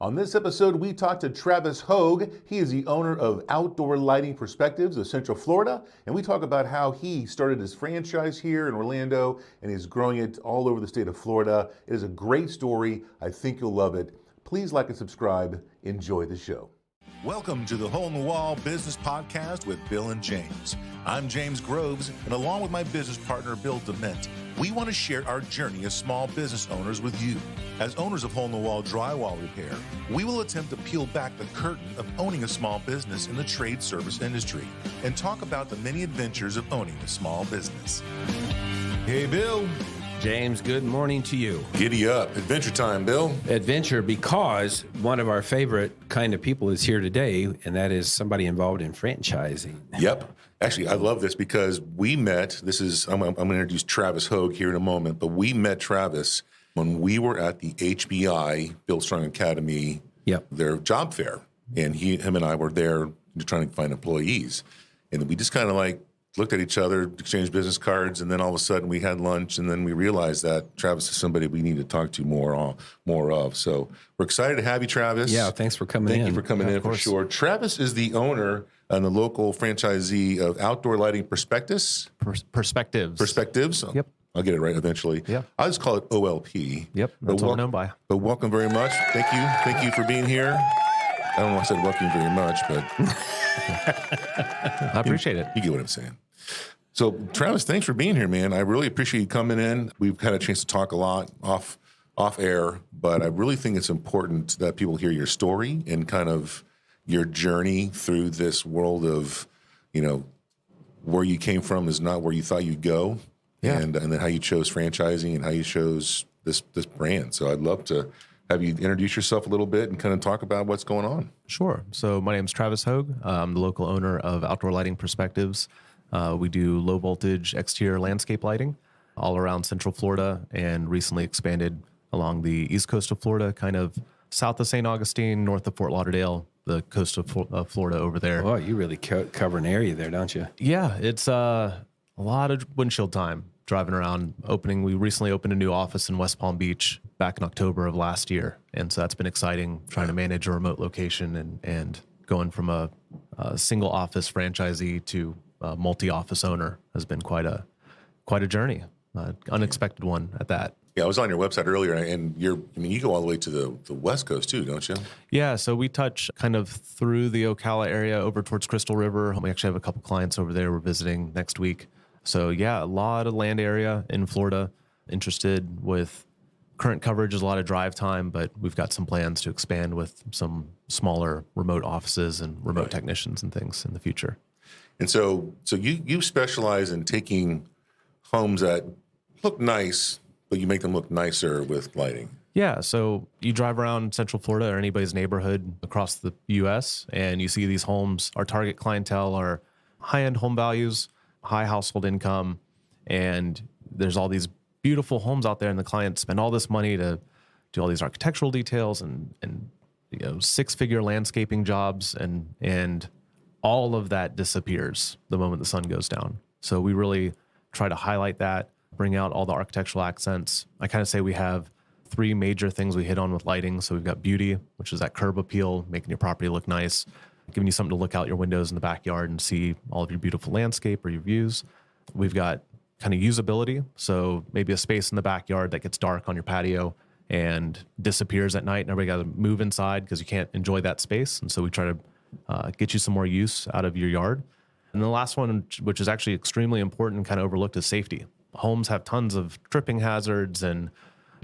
On this episode, we talked to Travis Hogue. He is the owner of Outdoor Lighting Perspectives of Central Florida, and we talk about how he started his franchise here in Orlando and is growing it all over the state of Florida. It is a great story. I think you'll love it. Please like and subscribe. Enjoy the show. Welcome to the Hole in the Wall Business Podcast with Bill and James. I'm James Groves, and along with my business partner, Bill Dement, we want to share our journey as small business owners with you. As owners of Hole in the Wall Drywall Repair, we will attempt to peel back the curtain of owning a small business in the trade service industry and talk about the many adventures of owning a small business. Hey, Bill. James, good morning to you. Giddy up. Adventure time, Bill. Adventure, because one of our favorite kind of people is here today, and that is somebody involved in franchising. Yep. Actually, I love this because we met, I'm going to introduce Travis Hogue here in a moment, but we met Travis when we were at the HBI, Build Strong Academy, their job fair. And him and I were there trying to find employees. And we just kind of like looked at each other, exchanged business cards, and then all of a sudden we had lunch, and then we realized that Travis is somebody we need to talk to more of. So we're excited to have you, Travis. Yeah, thanks for coming in. Thank you for coming in for sure. Travis is the owner and the local franchisee of Outdoor Lighting Perspectives. Perspectives. Yep. I'll get it right eventually. Yeah. I'll just call it OLP. Yep, that's what we're known by. But welcome very much. Thank you. Thank you for being here. I don't know if I said welcome very much, but I appreciate it. You get what I'm saying. So, Travis, thanks for being here, man. I really appreciate you coming in. We've had a chance to talk a lot off air, but I really think it's important that people hear your story and kind of your journey through this world of, where you came from is not where you thought you'd go, and then how you chose franchising and how you chose this brand. So, I'd love to have you introduce yourself a little bit and kind of talk about what's going on. Sure. So, my name's Travis Hogue. I'm the local owner of Outdoor Lighting Perspectives. We do low voltage exterior landscape lighting all around Central Florida and recently expanded along the east coast of Florida, kind of south of St. Augustine, north of Fort Lauderdale, the coast of Florida over there. Oh, you really cover an area there, don't you? Yeah, it's a lot of windshield time driving around. We recently opened a new office in West Palm Beach back in October of last year. And so that's been exciting, trying to manage a remote location and going from a single office franchisee to multi-office owner has been quite a journey, unexpected one at that. Yeah, I was on your website earlier, and you go all the way to the West Coast too, don't you? Yeah, so we touch kind of through the Ocala area over towards Crystal River. We actually have a couple clients over there we're visiting next week. So yeah, a lot of land area in Florida. Interested with current coverage is a lot of drive time, but we've got some plans to expand with some smaller remote offices and remote technicians and things in the future. And so you specialize in taking homes that look nice, but you make them look nicer with lighting. Yeah, so you drive around Central Florida or anybody's neighborhood across the U.S., and you see these homes. Our target clientele are high-end home values, high household income, and there's all these beautiful homes out there, and the clients spend all this money to do all these architectural details and six-figure landscaping jobs, and all of that disappears the moment the sun goes down. So we really try to highlight that, bring out all the architectural accents. I kind of say we have three major things we hit on with lighting. So we've got beauty, which is that curb appeal, making your property look nice, giving you something to look out your windows in the backyard and see all of your beautiful landscape or your views. We've got kind of usability. So maybe a space in the backyard that gets dark on your patio and disappears at night, and everybody got to move inside because you can't enjoy that space. And so we try to get you some more use out of your yard. And the last one, which is actually extremely important and kind of overlooked, is safety. Homes have tons of tripping hazards, and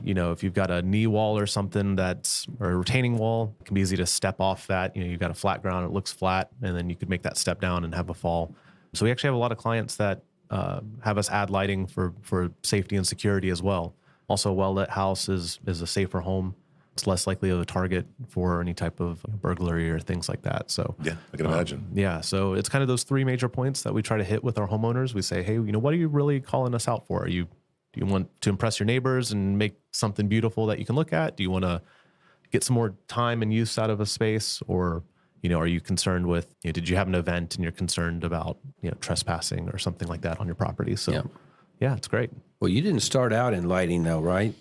if you've got a knee wall or something or a retaining wall, it can be easy to step off that. You've got a flat ground, it looks flat, and then you could make that step down and have a fall. So we actually have a lot of clients that have us add lighting for safety and security as well. Also, a well-lit house is a safer home. It's less likely of a target for any type of burglary or things like that. So yeah, I can imagine. Yeah, so it's kind of those three major points that we try to hit with our homeowners. We say, hey, what are you really calling us out for? Do you want to impress your neighbors and make something beautiful that you can look at? Do you want to get some more time and use out of a space? Or, are you concerned with, did you have an event and you're concerned about, trespassing or something like that on your property? So yeah, it's great. Well, you didn't start out in lighting though, right?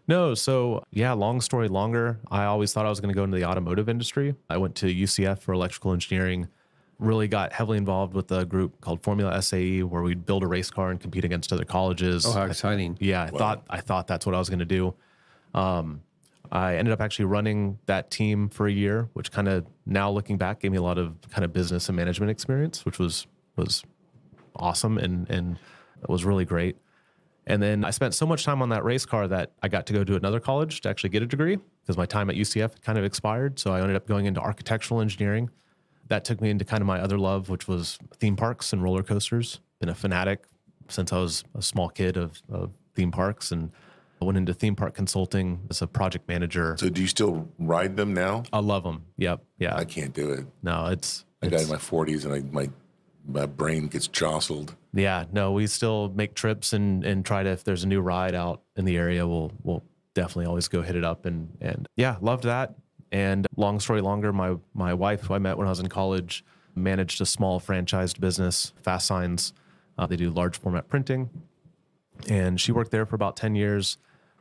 No, so yeah, long story longer. I always thought I was going to go into the automotive industry. I went to UCF for electrical engineering, really got heavily involved with a group called Formula SAE, where we'd build a race car and compete against other colleges. Oh, how exciting. Yeah, I thought that's what I was going to do. I ended up actually running that team for a year, which kind of, now looking back, gave me a lot of kind of business and management experience, which was awesome and it was really great. And then I spent so much time on that race car that I got to go to another college to actually get a degree because my time at UCF kind of expired. So I ended up going into architectural engineering. That took me into kind of my other love, which was theme parks and roller coasters. Been a fanatic since I was a small kid of theme parks, and I went into theme park consulting as a project manager. So do you still ride them now? I love them. Yep. Yeah. I can't do it. No, I got in my 40s and my brain gets jostled. Yeah, no, we still make trips and try to, if there's a new ride out in the area, we'll definitely always go hit it up and yeah, loved that. And long story longer, my wife, who I met when I was in college, managed a small franchised business, Fast Signs. They do large format printing, and she worked there for about 10 years.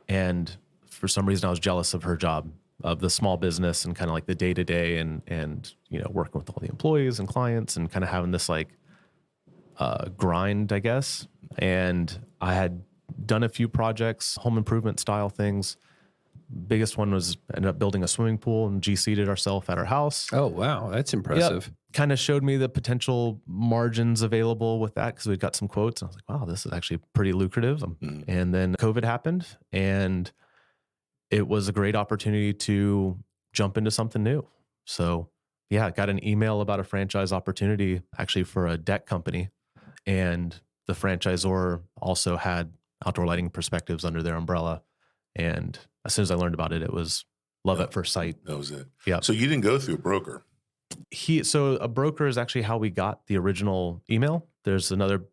And for some reason, I was jealous of her job, of the small business and kind of like the day to day and working with all the employees and clients and kind of having this like grind, I guess. And I had done a few projects, home improvement style things. Biggest one was ended up building a swimming pool and GC'd it ourselves at our house. Oh, wow. That's impressive. Yep. Kind of showed me the potential margins available with that because we'd got some quotes. And I was like, wow, this is actually pretty lucrative. And then COVID happened, and it was a great opportunity to jump into something new. So yeah, I got an email about a franchise opportunity actually for a deck company. And the franchisor also had outdoor lighting perspectives under their umbrella. And as soon as I learned about it, it was love at first sight. That was it. Yeah. So you didn't go through a broker. So a broker is actually how we got the original email. There's another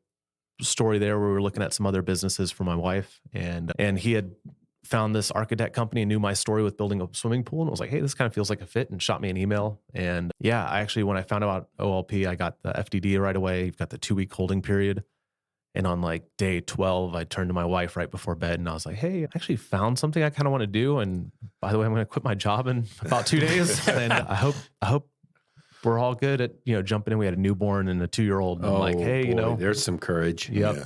story there where we were looking at some other businesses for my wife, and he had found this architect company and knew my story with building a swimming pool, and was like, hey, this kind of feels like a fit, and shot me an email. And yeah, I actually, when I found out OLP, I got the FDD right away. You've got the 2-week holding period. And on like day 12, I turned to my wife right before bed and I was like, hey, I actually found something I kind of want to do. And by the way, I'm going to quit my job in about 2 days. And I hope we're all good at, jumping in. We had a newborn and a 2-year-old. And I'm like, hey, boy, there's some courage. Yep. Yeah.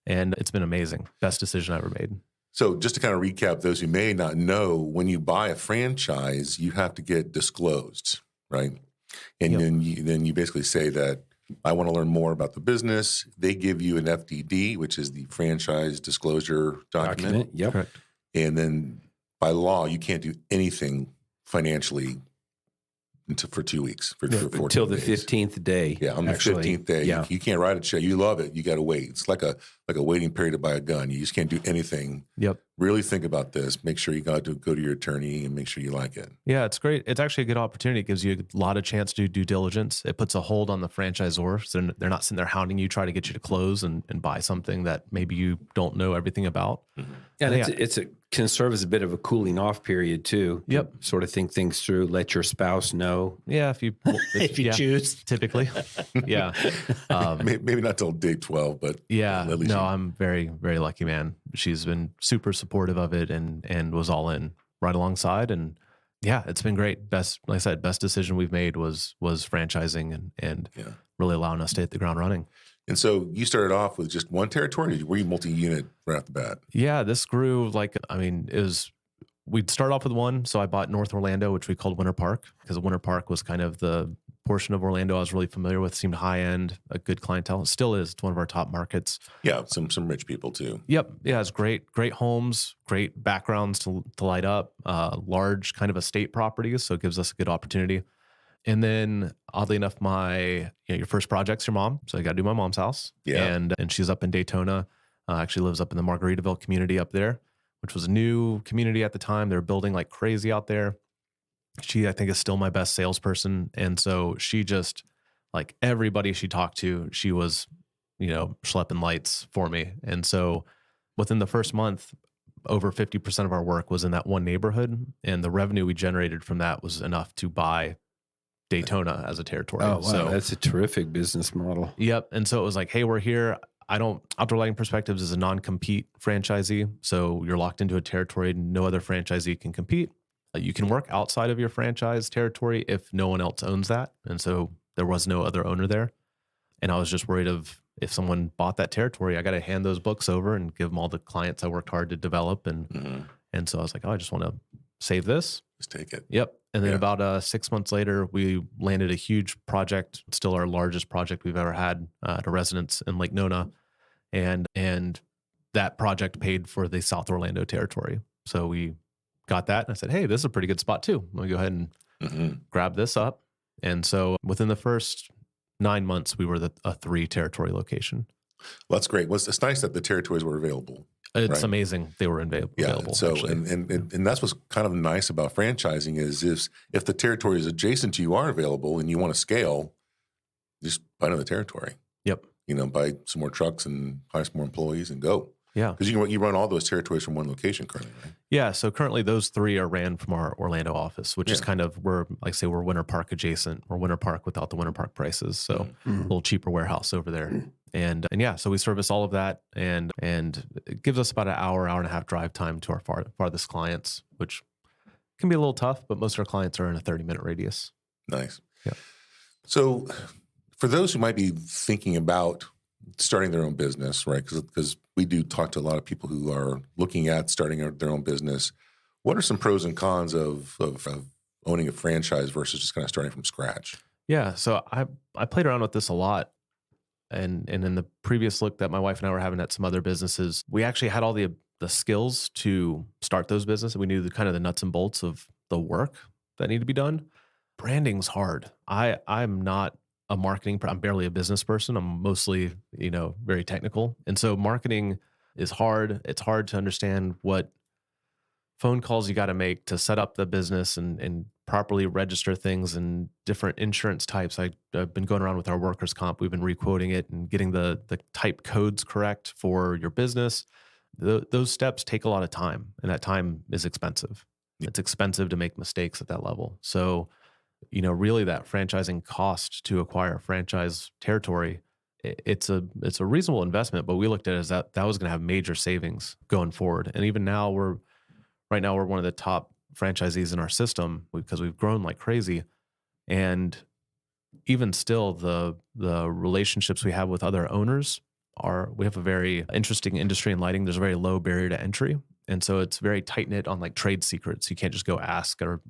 And it's been amazing. Best decision I ever made. So just to kind of recap, those who may not know, when you buy a franchise, you have to get disclosed, right? And then you basically say that I want to learn more about the business. They give you an FDD, which is the franchise disclosure document. Yep. Correct. And then by law, you can't do anything financially for 2 weeks. For 14 Until the days. 15th day. Yeah, on the 15th day. Yeah. You can't write a check. You love it. You got to wait. It's like a waiting period to buy a gun. You just can't do anything. Yep. Really think about this. Make sure you go to your attorney and make sure you like it. Yeah, it's great. It's actually a good opportunity. It gives you a lot of chance to do due diligence. It puts a hold on the franchisor. So they're not sitting there hounding you, trying to get you to close and buy something that maybe you don't know everything about. Mm-hmm. And it can serve as a bit of a cooling off period too. Yep. Sort of think things through, let your spouse know. Yeah, if you choose. Typically. Yeah. Maybe not till day 12, but Yeah. at least No, I'm very, very lucky, man. She's been super supportive of it and was all in right alongside. And yeah, it's been great. Like I said, best decision we've made was franchising and really allowing us to hit the ground running. And so you started off with just one territory? Or were you multi-unit right off the bat? Yeah, this grew we'd start off with one. So I bought North Orlando, which we called Winter Park, because Winter Park was kind of the portion of Orlando I was really familiar with, seemed high end, a good clientele. It still is. It's one of our top markets. Yeah, some rich people too. Yep. Yeah, it's great homes, great backgrounds to light up, large kind of estate properties. So it gives us a good opportunity. And then oddly enough, your first project's your mom. So I got to do my mom's house. Yeah. And she's up in Daytona, actually lives up in the Margaritaville community up there, which was a new community at the time. They're building like crazy out there. She, I think, is still my best salesperson. And so she just, like everybody she talked to, she was, schlepping lights for me. And so within the first month, over 50% of our work was in that one neighborhood. And the revenue we generated from that was enough to buy Daytona as a territory. Oh, wow. So That's a terrific business model. yep. And so it was like, hey, we're here. Outdoor Lighting Perspectives is a non-compete franchisee. So you're locked into a territory. No other franchisee can compete. You can work outside of your franchise territory if no one else owns that. And so there was no other owner there. And I was just worried of if someone bought that territory, I got to hand those books over and give them all the clients I worked hard to develop. And so I was like, oh, I just want to save this. Just take it. Yep. And then about 6 months later, we landed a huge project, still our largest project we've ever had at a residence in Lake Nona. And that project paid for the South Orlando territory. So we got that. And I said, hey, this is a pretty good spot too. Let me go ahead and grab this up. And so within the first 9 months, we were a 3 territory location. Well, that's great. It's nice that the territories were available. It's amazing they were available. So actually. and that's what's kind of nice about franchising is if the territory is adjacent to you are available and you want to scale, just buy another territory. Yep. Buy some more trucks and hire some more employees and go. Yeah. Because you run all those territories from one location currently, right? Yeah. So currently those 3 are ran from our Orlando office, which is kind of, we're Winter Park adjacent. We're Winter Park without the Winter Park prices. So a little cheaper warehouse over there. And yeah, so we service all of that and it gives us about an hour and a half drive time to our farthest clients, which can be a little tough, but most of our clients are in a 30-minute radius. Nice. Yeah. So for those who might be thinking about starting their own business, right? Because we do talk to a lot of people who are looking at starting their own business. What are some pros and cons of owning a franchise versus just kind of starting from scratch? Yeah. So I played around with this a lot. And in the previous look that my wife and I were having at some other businesses, we actually had all the skills to start those businesses. We knew the nuts and bolts of the work that needed to be done. Branding's hard. I'm not a marketing. I'm barely a business person. I'm mostly, very technical. And so marketing is hard. It's hard to understand what phone calls you got to make to set up the business and properly register things and different insurance types. I've been going around with our workers' comp. We've been requoting it and getting the type codes correct for your business. Those steps take a lot of time, and that time is expensive. It's expensive to make mistakes at that level. So, really that franchising cost to acquire a franchise territory, it's a reasonable investment, but we looked at it as that was going to have major savings going forward. And even now right now we're one of the top franchisees in our system because we've grown like crazy. And even still, the relationships we have with other owners we have a very interesting industry in lighting. There's a very low barrier to entry. And so it's very tight knit on like trade secrets. You can't just go ask, or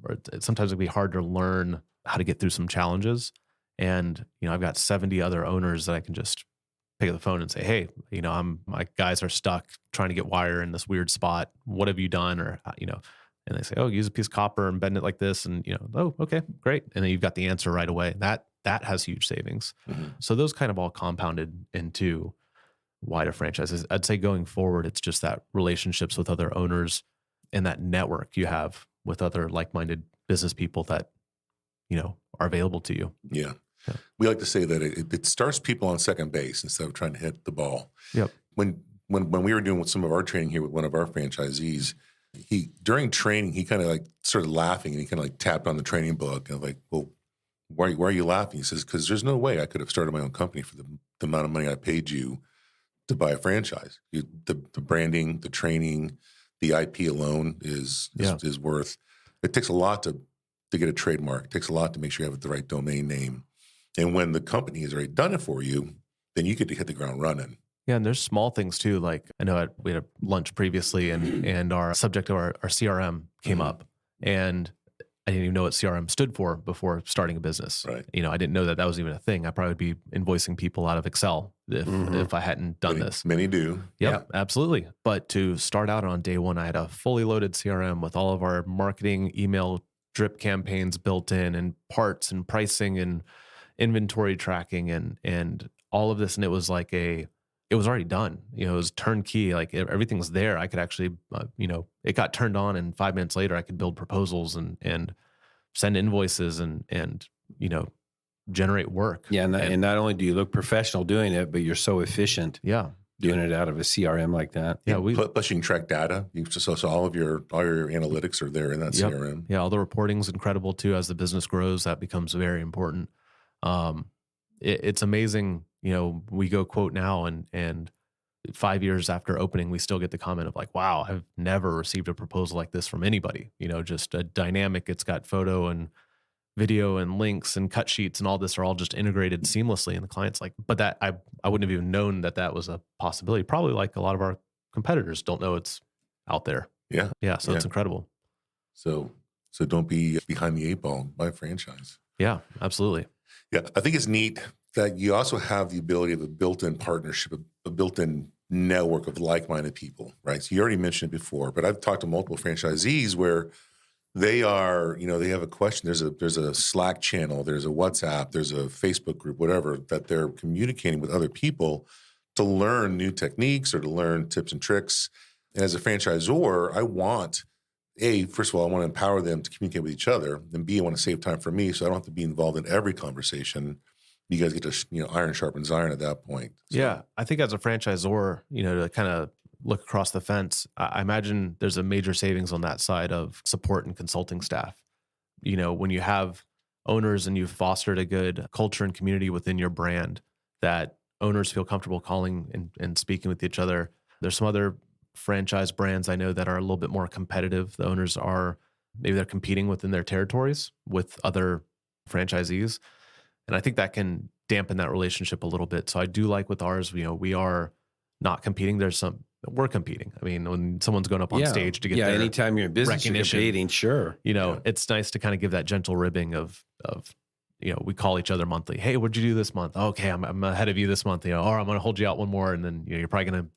sometimes it'd be hard to learn how to get through some challenges. And, I've got 70 other owners that I can just pick up the phone and say, hey, my guys are stuck trying to get wire in this weird spot. What have you done? Or, and they say, oh, use a piece of copper and bend it like this. And, oh, okay, great. And then you've got the answer right away. That has huge savings. Mm-hmm. So those kind of all compounded into wider franchises. I'd say going forward, it's just that relationships with other owners and that network you have with other like-minded business people that, are available to you. Yeah. We like to say that it starts people on second base instead of trying to hit the ball. Yep. When we were doing some of our training here with one of our franchisees, during training, he kind of like started laughing and he kind of like tapped on the training book and like, well, why are you laughing? He says, because there's no way I could have started my own company for the amount of money I paid you to buy a franchise. The branding, the training, the IP alone is worth. It takes a lot to get a trademark. It takes a lot to make sure you have the right domain name. And when the company has already done it for you, then you get to hit the ground running. Yeah, and there's small things too. Like I know we had a lunch previously, and our subject of our CRM came up, and I didn't even know what CRM stood for before starting a business. Right. I didn't know that was even a thing. I probably would be invoicing people out of Excel if I hadn't done this. Many do. Yep, absolutely. But to start out on day one, I had a fully loaded CRM with all of our marketing, email, drip campaigns built in, and parts and pricing and inventory tracking and all of this. And it was like it was already done. It was turnkey. Like everything's there. I could actually, it got turned on, and 5 minutes later I could build proposals and send invoices and generate work. Yeah. And not only do you look professional doing it, but you're so efficient. Yeah. Doing it out of a CRM like that. Yeah. Plus you can track data. So all your analytics are there in that CRM. Yeah. All the reporting's incredible too. As the business grows, that becomes very important. It's amazing we go quote now and 5 years after opening, we still get the comment of like, wow, I've never received a proposal like this from anybody. Just a dynamic. It's got photo and video and links and cut sheets and all this are all just integrated seamlessly. And the client's like, but that I wouldn't have even known that was a possibility. Probably like a lot of our competitors don't know it's out there. Yeah. Yeah. So Yeah. it's incredible. So don't be behind the eight ball. Buy a franchise. Yeah, absolutely. Yeah, I think it's neat that you also have the ability of a built-in partnership, a built-in network of like-minded people, right? So you already mentioned it before, but I've talked to multiple franchisees where they are, they have a question. There's a Slack channel, there's a WhatsApp, there's a Facebook group, whatever, that they're communicating with other people to learn new techniques or to learn tips and tricks. And as a franchisor, I want, first of all, I want to empower them to communicate with each other. And B, I want to save time for me so I don't have to be involved in every conversation. You guys get to, iron sharpens iron at that point. So, yeah. I think as a franchisor, to kind of look across the fence, I imagine there's a major savings on that side of support and consulting staff. When you have owners and you've fostered a good culture and community within your brand that owners feel comfortable calling and speaking with each other. There's some other franchise brands I know that are a little bit more competitive. The owners maybe they're competing within their territories with other franchisees. And I think that can dampen that relationship a little bit. So I do like with ours, we are not competing. We're competing. I mean, when someone's going up on stage to get their anytime you're in business, you're recognition, competing, sure. It's nice to kind of give that gentle ribbing of we call each other monthly. Hey, what'd you do this month? Okay, I'm ahead of you this month, or I'm going to hold you out one more. And then, you're probably going to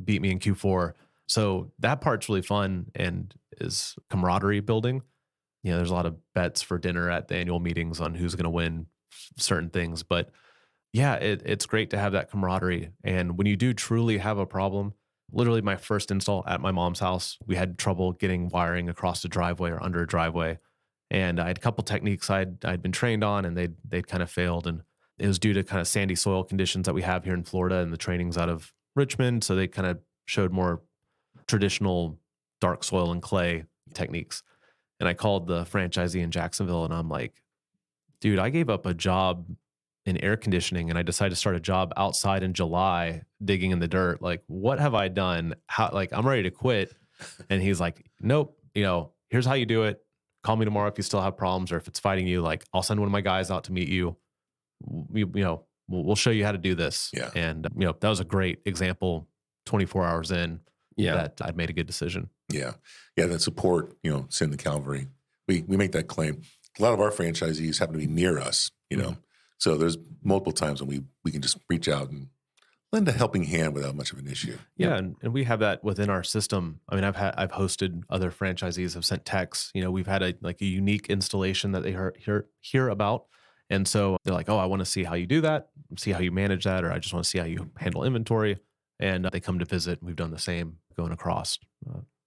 beat me in Q4. So that part's really fun and is camaraderie building. There's a lot of bets for dinner at the annual meetings on who's going to win certain things. But yeah, it's great to have that camaraderie. And when you do truly have a problem, literally my first install at my mom's house, we had trouble getting wiring across a driveway or under a driveway. And I had a couple techniques I'd been trained on and they'd kind of failed. And it was due to kind of sandy soil conditions that we have here in Florida and the training's out of Richmond. So they kind of showed more traditional dark soil and clay techniques. And I called the franchisee in Jacksonville and I'm like, dude, I gave up a job in air conditioning and I decided to start a job outside in July digging in the dirt. Like, what have I done? I'm ready to quit. And he's like, nope, here's how you do it. Call me tomorrow if you still have problems or if it's fighting you. Like, I'll send one of my guys out to meet you. We'll show you how to do this. Yeah. And, that was a great example 24 hours in that I'd made a good decision. Yeah. Yeah. That support, send the Calvary. We make that claim. A lot of our franchisees happen to be near us, so there's multiple times when we can just reach out and lend a helping hand without much of an issue. Yeah. And we have that within our system. I mean, I've hosted other franchisees have sent texts, we've had a unique installation that they hear about. And so they're like, oh, I want to see how you do that, see how you manage that, or I just want to see how you handle inventory. And they come to visit. We've done the same going across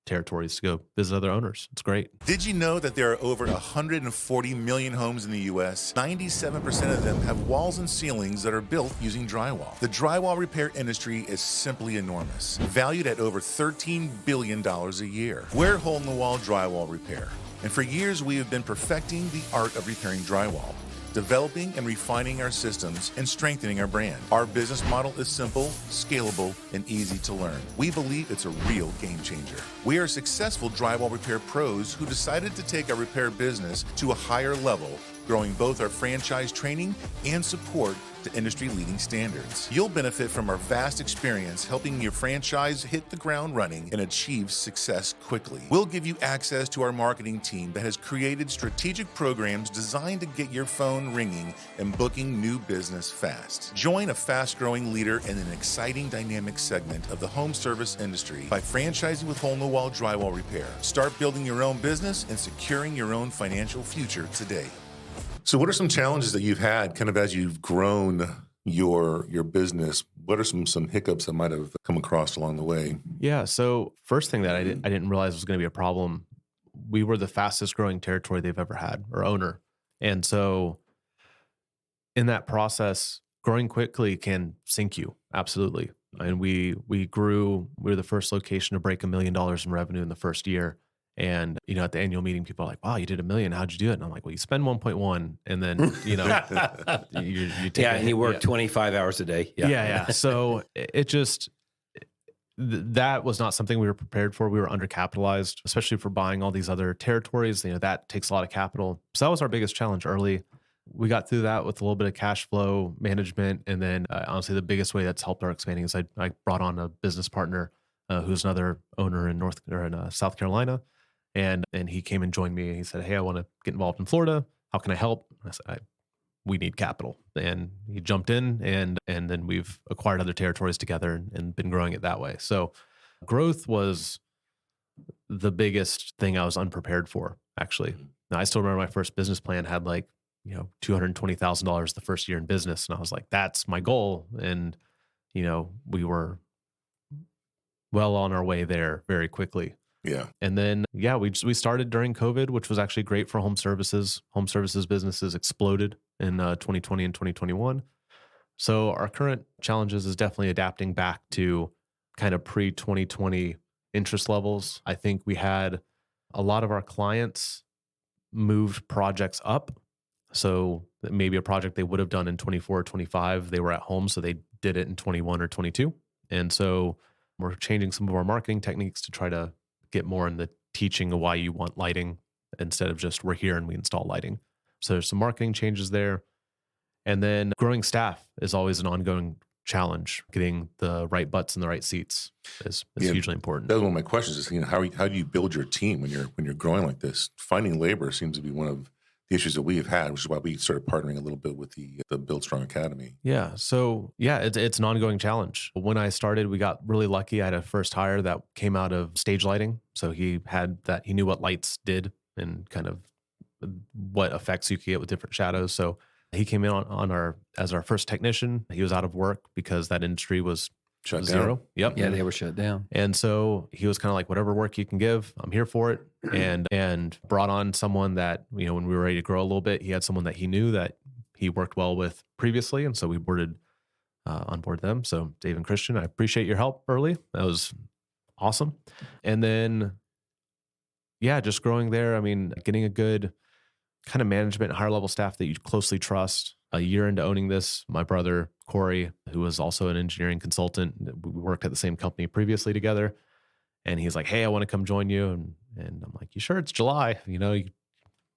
territories to go visit other owners. It's great. Did you know that there are over 140 million homes in the U.S.? 97% of them have walls and ceilings that are built using drywall. The drywall repair industry is simply enormous, valued at over $13 billion a year. We're hole-in-the-wall drywall repair, and for years we have been perfecting the art of repairing drywall, developing and refining our systems, and strengthening our brand. Our business model is simple, scalable, and easy to learn. We believe it's a real game changer. We are successful drywall repair pros who decided to take our repair business to a higher level, growing both our franchise training and support to industry-leading standards. You'll benefit from our vast experience helping your franchise hit the ground running and achieve success quickly. We'll give you access to our marketing team that has created strategic programs designed to get your phone ringing and booking new business fast. Join a fast-growing leader in an exciting dynamic segment of the home service industry by franchising with hole-in-the-wall drywall repair. Start building your own business and securing your own financial future today. So what are some challenges that you've had kind of as you've grown your business? What are some hiccups that might have come across along the way? Yeah. So first thing that I didn't realize was going to be a problem. We were the fastest growing territory they've ever had, or owner. And so in that process, growing quickly can sink you. Absolutely. And we grew, we were the first location to break $1 million in revenue in the first year. And, at the annual meeting, people are like, wow, you did $1 million. How'd you do it? And I'm like, well, you spend 1.1 and then, you take Yeah, a and hit. you work 25 hours a day. Yeah. So it just, that was not something we were prepared for. We were undercapitalized, especially for buying all these other territories. That takes a lot of capital. So that was our biggest challenge early. We got through that with a little bit of cash flow management. And then honestly, the biggest way that's helped our expanding is I brought on a business partner who's another owner in South Carolina. And he came and joined me and he said, hey, I want to get involved in Florida. How can I help? And I said, we need capital. And he jumped in and then we've acquired other territories together and been growing it that way. So growth was the biggest thing I was unprepared for, actually. Now, I still remember my first business plan had like, $220,000 the first year in business. And I was like, that's my goal. And, we were well on our way there very quickly. Yeah. And then, we started during COVID, which was actually great for home services. Home services businesses exploded in 2020 and 2021. So our current challenges is definitely adapting back to kind of pre-2020 interest levels. I think we had a lot of our clients moved projects up. So maybe a project they would have done in 24 or 25, they were at home, so they did it in 21 or 22. And so we're changing some of our marketing techniques to try to get more in the teaching of why you want lighting instead of just we're here and we install lighting. So there's some marketing changes there. And then growing staff is always an ongoing challenge. Getting the right butts in the right seats is hugely important. That was one of my questions is, how do you build your team when you're growing like this? Finding labor seems to be one of the issues that we have had, which is why we started partnering a little bit with the Build Strong Academy. Yeah. So it's an ongoing challenge. When I started, we got really lucky. I had a first hire that came out of stage lighting. So he knew what lights did and kind of what effects you could get with different shadows. So he came in as our first technician. He was out of work because that industry was Shut zero. down. Yep. Yeah, they were shut down. And so he was kind of like, whatever work you can give, I'm here for it. And brought on someone that, when we were ready to grow a little bit, he had someone that he knew that he worked well with previously. And so we onboard them. So Dave and Christian, I appreciate your help early. That was awesome. And then, just growing there. I mean, getting a good kind of management, higher level staff that you closely trust. A year into owning this, my brother, Corey, who was also an engineering consultant, we worked at the same company previously together. And he's like, hey, I want to come join you. And I'm like, you sure? It's July.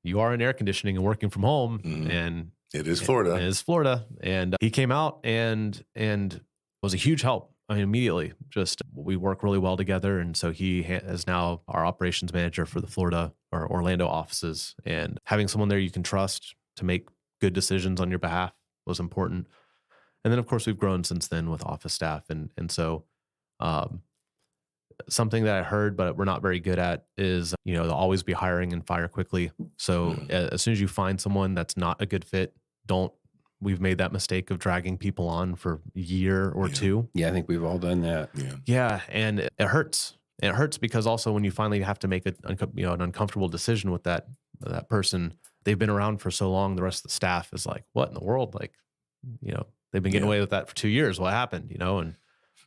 You are in air conditioning and working from home. And it is Florida. It is Florida. And he came out and was a huge help. I mean, immediately, just we work really well together. And so he is now our operations manager for the Florida or Orlando offices. And having someone there you can trust to make good decisions on your behalf was important. And then, of course, we've grown since then with office staff. And so something that I heard, but we're not very good at is, they'll always be hiring and fire quickly. So as soon as you find someone that's not a good fit, we've made that mistake of dragging people on for a year or two. Yeah, I think we've all done that. Yeah. And it hurts. It hurts because also when you finally have to make an uncomfortable decision with that person, they've been around for so long, the rest of the staff is like, what in the world? Like, they've been getting away with that for 2 years. What happened? And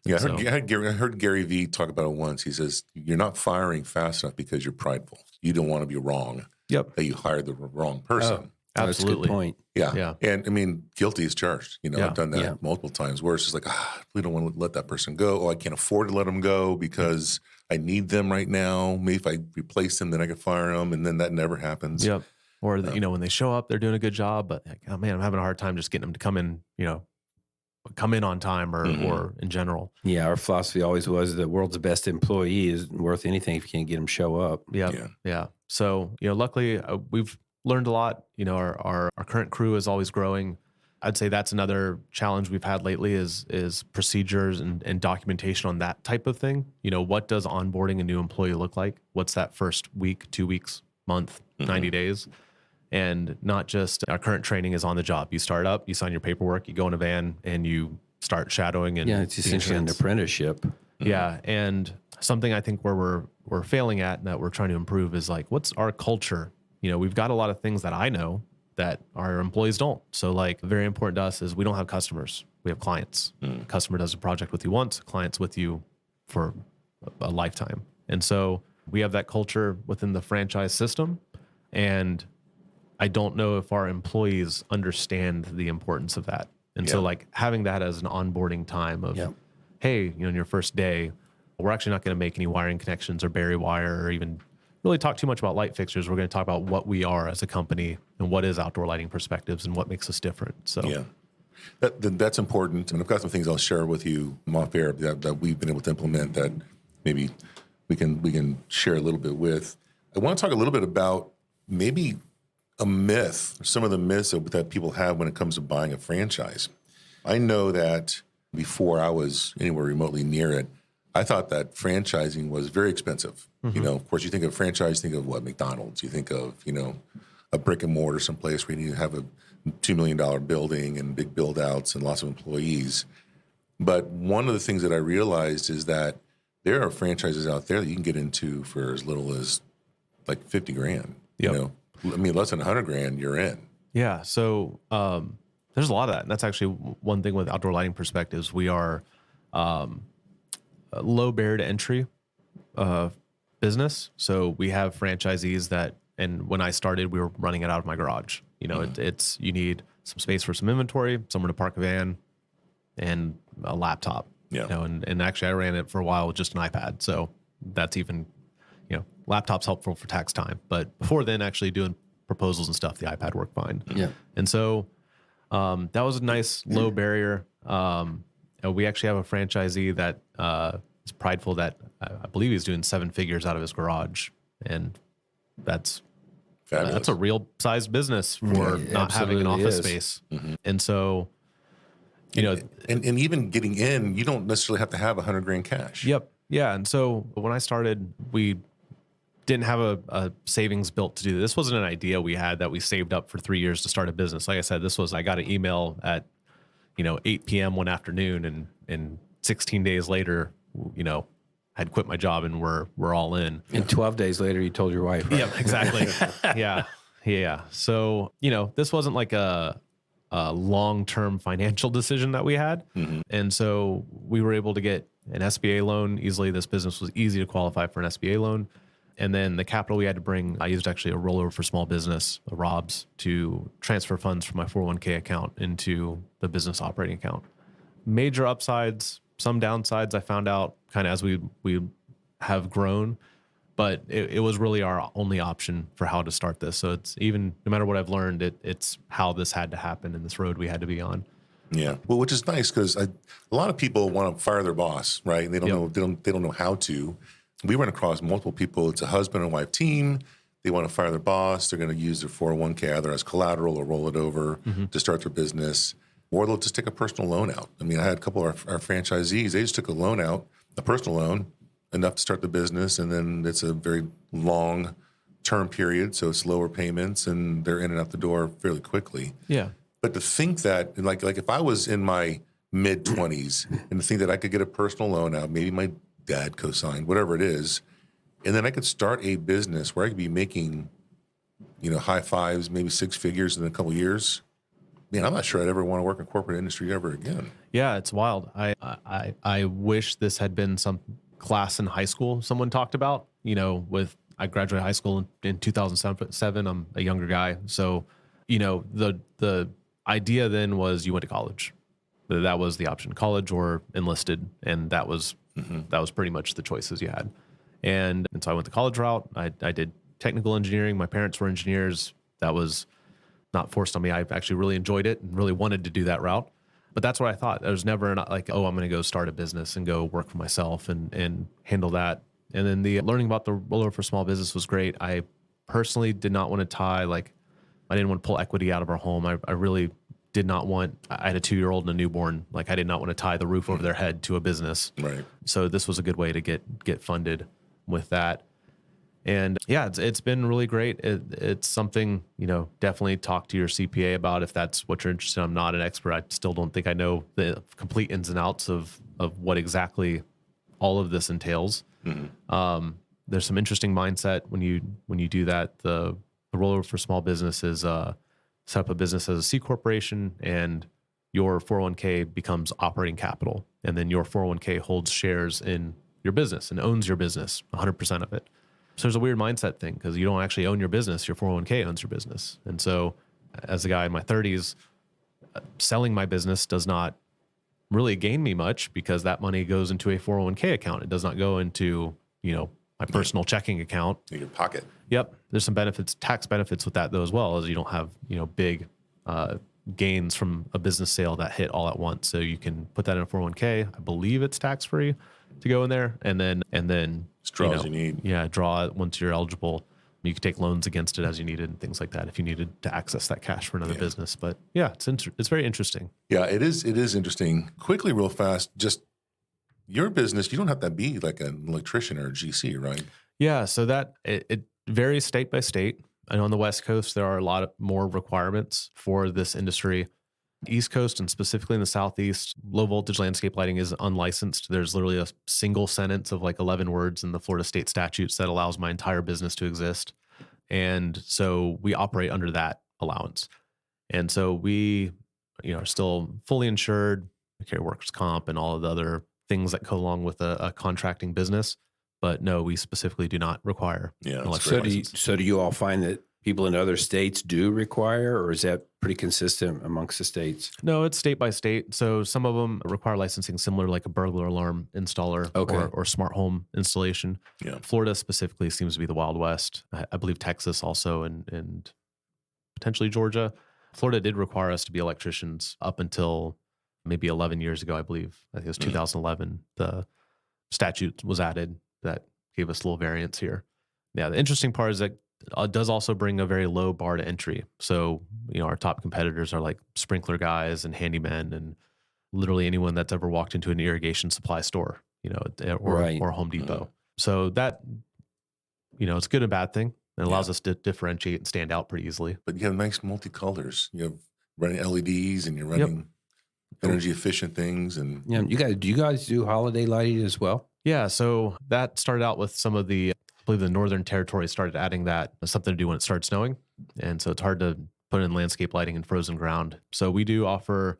I heard Gary Vee talk about it once. He says, you're not firing fast enough because you're prideful. You don't want to be wrong. Yep. That you hired the wrong person. Absolutely. That's a good point. Yeah. And I mean, guilty is charged. I've done that multiple times where it's just like, we don't want to let that person go. Oh, I can't afford to let them go because I need them right now. Maybe if I replace them, then I can fire them. And then that never happens. Yep. Or, when they show up, they're doing a good job, but like, oh man, I'm having a hard time just getting them to come in on time or in general. Yeah. Our philosophy always was the world's best employee isn't worth anything if you can't get them show up. Yeah. So, luckily we've learned a lot. Our current crew is always growing. I'd say that's another challenge we've had lately is procedures and documentation on that type of thing. What does onboarding a new employee look like? What's that first week, 2 weeks, month, 90 days? And not just our current training is on the job. You start up, you sign your paperwork, you go in a van and you start shadowing. And it's essentially an apprenticeship. Yeah. And something I think where we're failing at and that we're trying to improve is like, what's our culture? We've got a lot of things that I know that our employees don't. So like very important to us is we don't have customers. We have clients. Customer does a project with you once, client's with you for a lifetime. And so We have that culture within the franchise system. And I don't know if our employees understand the importance of that. And so like having that as an onboarding time of, hey, you know, in your first day, we're actually not going to make any wiring connections or bury wire or even really talk too much about light fixtures. We're going to talk about what we are as a company and what is Outdoor Lighting Perspectives and what makes us different. So that's important. And I've got some things I'll share with you off air that we've been able to implement that maybe we can share a little bit with. I want to talk a little bit about maybe a myth, some of the myths that people have when it comes to buying a franchise. I know that before I was anywhere remotely near it, I thought that franchising was very expensive. You know, of course, you think of franchise, think of what, McDonald's. You think of, you know, a brick and mortar, someplace where you need to have a $2 million building and big build outs and lots of employees. But one of the things that I realized is that there are franchises out there that you can get into for as little as like 50 grand. You know, I mean, less than 100 grand, you're in. Yeah. So there's a lot of that. And that's actually one thing with Outdoor Lighting Perspectives. We are a low barrier to entry business. So we have franchisees that, and when I started, we were running it out of my garage. You know, it's you need some space for some inventory, somewhere to park a van, and a laptop. You know, and actually I ran it for a while with just an iPad. So that's even, you know, laptop's helpful for tax time. But before then, actually doing proposals and stuff, the iPad worked fine. And so that was a nice low barrier. We actually have a franchisee that is prideful that I believe he's doing 7 figures out of his garage. And that's Fabulous. That's a real sized business for not having an office space. And so, you know, and even getting in, you don't necessarily have to have 100 grand cash. Yeah. And so when I started, we didn't have a savings built to do this. This wasn't an idea we had that we saved up for 3 years to start a business. Like I said, I got an email at, you know, 8 p.m. one afternoon, and 16 days later, you know, had quit my job and we're all in. And 12 days later, you told your wife. Right? Yep, exactly. Yeah. So, you know, this wasn't like a long-term financial decision that we had. And so we were able to get an SBA loan easily. This business was easy to qualify for an SBA loan. And then the capital we had to bring, I used actually a rollover for small business, a ROBS, to transfer funds from my 401k account into the business operating account. Major upsides, some downsides I found out kind of as we have grown, but it was really our only option for how to start this. So it's even, no matter what I've learned, it's how this had to happen and this road we had to be on. Yeah. Well, which is nice because a lot of people want to fire their boss, right? And they don't know, they don't know how to. We run across multiple people. It's a husband and wife team. They want to fire their boss. They're going to use their 401k either as collateral or roll it over to start their business, or they'll just take a personal loan out. I mean, I had a couple of our franchisees. They just took a loan out, a personal loan, enough to start the business, and then it's a very long term period, so it's lower payments, and they're in and out the door fairly quickly. Yeah. But to think that, like if I was in my mid 20s, and to think that I could get a personal loan out, maybe my dad co-signed, whatever it is, and then I could start a business where I could be making, you know, high fives, maybe 6 figures in a couple of years. Man, I'm not sure I'd ever want to work in corporate industry ever again. Yeah, it's wild. I wish this had been some class in high school someone talked about. You know, I graduated high school in 2007. I'm a younger guy, so you know the idea then was you went to college. That was the option: college or enlisted, and that was pretty much the choices you had. And so I went the college route. I did technical engineering. My parents were engineers. That was not forced on me. I actually really enjoyed it and really wanted to do that route. But that's what I thought. I was never like, oh, I'm going to go start a business and go work for myself and handle that. And then the learning about the rollover for small business was great. I personally did not want to tie, like, I didn't want to pull equity out of our home. I really did not want, I had a 2-year-old and a newborn. Like, I did not want to tie the roof over their head to a business. Right. So this was a good way to get funded with that. And yeah, it's been really great. It's something, you know, definitely talk to your CPA about if that's what you're interested in. I'm not an expert. I still don't think I know the complete ins and outs of what exactly all of this entails. There's some interesting mindset when you do that. The rollover for small business is set up a business as a C corporation, and your 401k becomes operating capital. And then your 401k holds shares in your business and owns your business, 100% of it. So there's a weird mindset thing because you don't actually own your business. Your 401k owns your business. And so as a guy in my 30s, selling my business does not really gain me much because that money goes into a 401k account. It does not go into, my personal checking account. In your pocket. Yep. There's some benefits, tax benefits with that though, as well, as you don't have, big gains from a business sale that hit all at once. So you can put that in a 401k. I believe it's tax free to go in there and then Just draw as you need. Yeah. Draw it once you're eligible. You could take loans against it as you needed and things like that if you needed to access that cash for another business. But yeah, it's very interesting. Yeah, it is. It is interesting. Quickly, real fast, just your business, you don't have to be like an electrician or a GC, right? Yeah. So that it varies state by state. I know on the West Coast, there are a lot of more requirements for this industry. East Coast and specifically in the Southeast, low voltage landscape lighting is unlicensed. There's literally a single sentence of like 11 words in the Florida state statutes that allows my entire business to exist. And so we operate under that allowance. And so we, are still fully insured, we carry workers' comp and all of the other things that go along with a contracting business. But no, we specifically do not require. Yeah. So do you all find that people in other states do require, or is that pretty consistent amongst the states? No, it's state by state. So some of them require licensing similar to like a burglar alarm installer or smart home installation. Yeah. Florida specifically seems to be the Wild West. I believe Texas also and potentially Georgia. Florida did require us to be electricians up until maybe 11 years ago, I believe. I think it was 2011. The statute was added that gave us a little variance here. Yeah, the interesting part is that it does also bring a very low bar to entry. So, our top competitors are like sprinkler guys and handymen and literally anyone that's ever walked into an irrigation supply store, or Home Depot. So that, it's a good and bad thing. It allows us to differentiate and stand out pretty easily. But you have nice multicolors. You have running LEDs and you're running energy efficient things. And Yeah, do you guys do holiday lighting as well? Yeah, so that started out with some of I believe the Northern Territory started adding that as something to do when it started snowing. And so it's hard to put in landscape lighting in frozen ground. So we do offer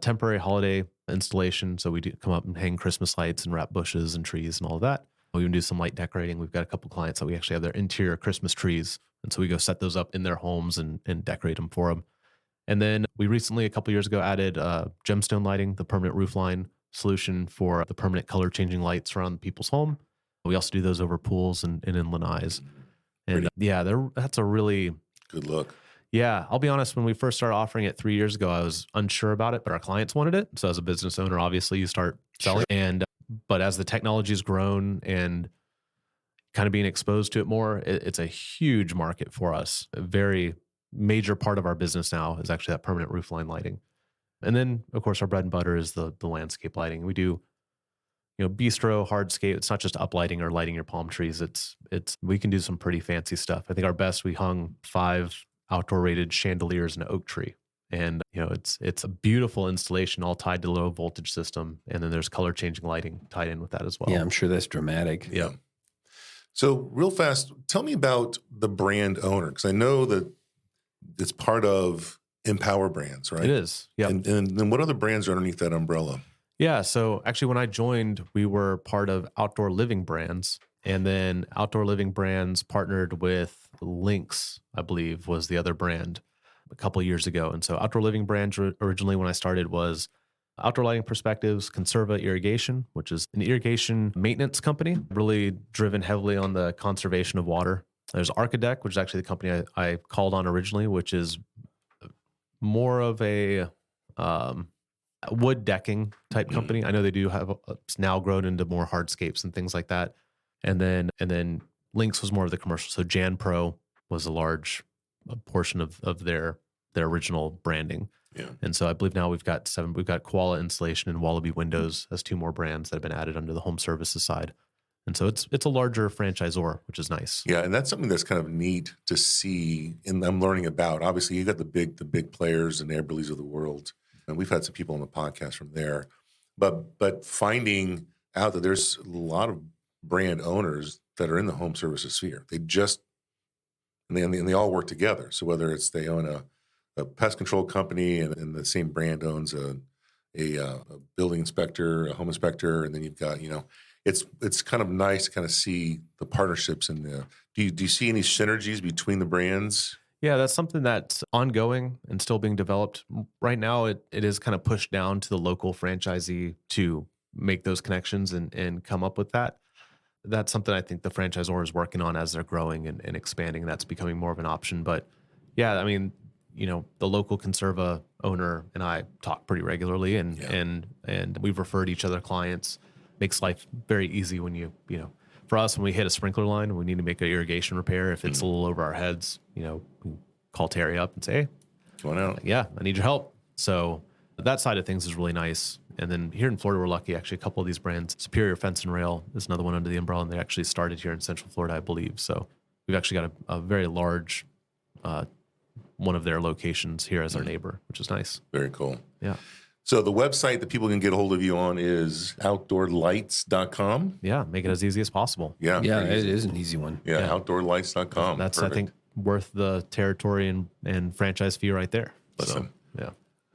temporary holiday installation. So we do come up and hang Christmas lights and wrap bushes and trees and all of that. We even do some light decorating. We've got a couple clients that we actually have their interior Christmas trees. And so we go set those up in their homes and decorate them for them. And then we recently, a couple years ago, added gemstone lighting, the permanent roof line solution for the permanent color changing lights around people's home. We also do those over pools and in lanais. And that's a really good look. Yeah, I'll be honest, when we first started offering it 3 years ago, I was unsure about it, but our clients wanted it. So as a business owner, obviously you start selling. Sure. But as the technology's grown and kind of being exposed to it more, it's a huge market for us. A very major part of our business now is actually that permanent roof line lighting. And then, of course, our bread and butter is the landscape lighting. We do, bistro, hardscape. It's not just uplighting or lighting your palm trees. It's we can do some pretty fancy stuff. I think our best, we hung 5 outdoor rated chandeliers in an oak tree. And, it's a beautiful installation all tied to low voltage system. And then there's color changing lighting tied in with that as well. Yeah, I'm sure that's dramatic. Yeah. So real fast, tell me about the brand owner, because I know that it's part of Empower Brands, right? It is. Yeah. And then what other brands are underneath that umbrella? Yeah. So actually, when I joined, we were part of Outdoor Living Brands. And then Outdoor Living Brands partnered with Lynx, I believe, was the other brand a couple of years ago. And so Outdoor Living Brands originally, when I started, was Outdoor Lighting Perspectives, Conserva Irrigation, which is an irrigation maintenance company, really driven heavily on the conservation of water. There's Archidec, which is actually the company I called on originally, which is more of a wood decking type company. I know they do have it's now grown into more hardscapes and things like that. And then Lynx was more of the commercial. So Jan Pro was a large portion of their original branding. Yeah. And so I believe now we've got Koala Installation and Wallaby Windows as 2 more brands that have been added under the home services side. And so it's a larger franchisor, which is nice. Yeah, and that's something that's kind of neat to see, and I'm learning about. Obviously, you got the big players and Airbillies of the world, and we've had some people on the podcast from there. But finding out that there's a lot of brand owners that are in the home services sphere, they all work together. So whether it's they own a pest control company and the same brand owns a building inspector, a home inspector, and then you've got it's kind of nice to kind of see the partnerships in the. Do you see any synergies between the brands? Yeah, that's something that's ongoing and still being developed. Right now, it is kind of pushed down to the local franchisee to make those connections and come up with that. That's something I think the franchisor is working on as they're growing and expanding. That's becoming more of an option. But yeah, I mean, the local Conserva owner and I talk pretty regularly, and we've referred each other clients. Makes life very easy when for us, when we hit a sprinkler line, we need to make an irrigation repair. If it's a little over our heads, we call Terry up and say, hey, Going out. yeah, I need your help. So that side of things is really nice. And then here in Florida, we're lucky. Actually, a couple of these brands, Superior Fence and Rail is another one under the umbrella, and they actually started here in Central Florida, I believe. So we've actually got a very large one of their locations here as our neighbor, which is nice. Very cool. Yeah. So the website that people can get a hold of you on is outdoorlights.com. Yeah, make it as easy as possible. Yeah. Yeah, pretty it easy. is an easy one. Yeah, outdoorlights.com. That's, Perfect. I think, worth the territory and franchise fee right there. Listen. So, yeah.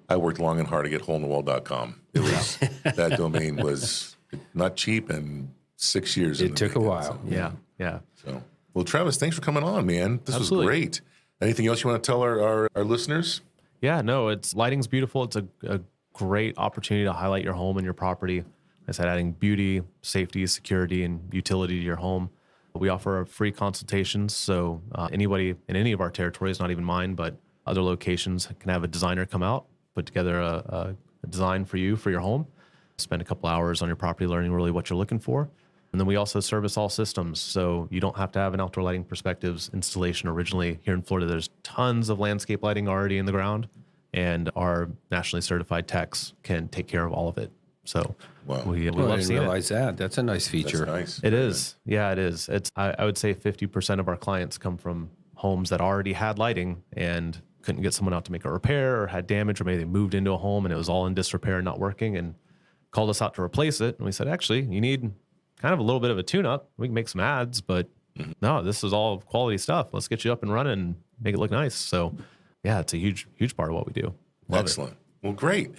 I worked long and hard to get holeinthewall.com. It was that domain was not cheap and 6 years. It took a while. Yeah. So, well, Travis, thanks for coming on, man. This Absolutely. was great. Anything else you want to tell our listeners? Yeah, no, lighting's beautiful. It's a great opportunity to highlight your home and your property. Like I said, adding beauty, safety, security, and utility to your home. We offer free consultations. So anybody in any of our territories, not even mine, but other locations, can have a designer come out, put together a design for you for your home, spend a couple hours on your property learning really what you're looking for. And then we also service all systems. So you don't have to have an outdoor lighting perspectives installation originally. Here in Florida, there's tons of landscape lighting already in the ground, and our nationally certified techs can take care of all of it. So Wow. we Well, I love didn't seeing realize that. That's a nice That's feature. nice. it. It is. Yeah, it is. I would say 50% of our clients come from homes that already had lighting and couldn't get someone out to make a repair, or had damage, or maybe they moved into a home and it was all in disrepair and not working, and called us out to replace it. And we said, actually, you need kind of a little bit of a tune-up. We can make some ads, but no, this is all quality stuff. Let's get you up and running and make it look nice. So yeah, it's a huge part of what we do. Love Excellent. Well, great.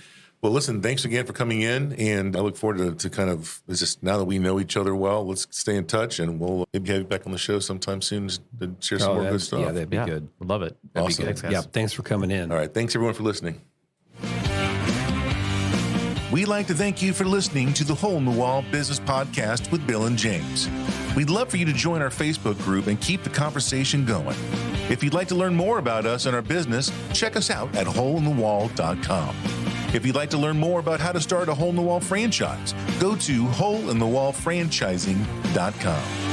Well, listen, thanks again for coming in, and I look forward to kind of, it's just now that we know each other well, let's stay in touch, and we'll maybe have you back on the show sometime soon to share some more good stuff. Yeah, that'd be Yeah, good. love it. That'd Awesome. be good. Thanks, guys. Yeah, thanks for coming in. All right. Thanks, everyone, for listening. We'd like to thank you for listening to the Hole in the Wall Business Podcast with Bill and James. We'd love for you to join our Facebook group and keep the conversation going. If you'd like to learn more about us and our business, check us out at holeinthewall.com. If you'd like to learn more about how to start a Hole in the Wall franchise, go to holeinthewallfranchising.com.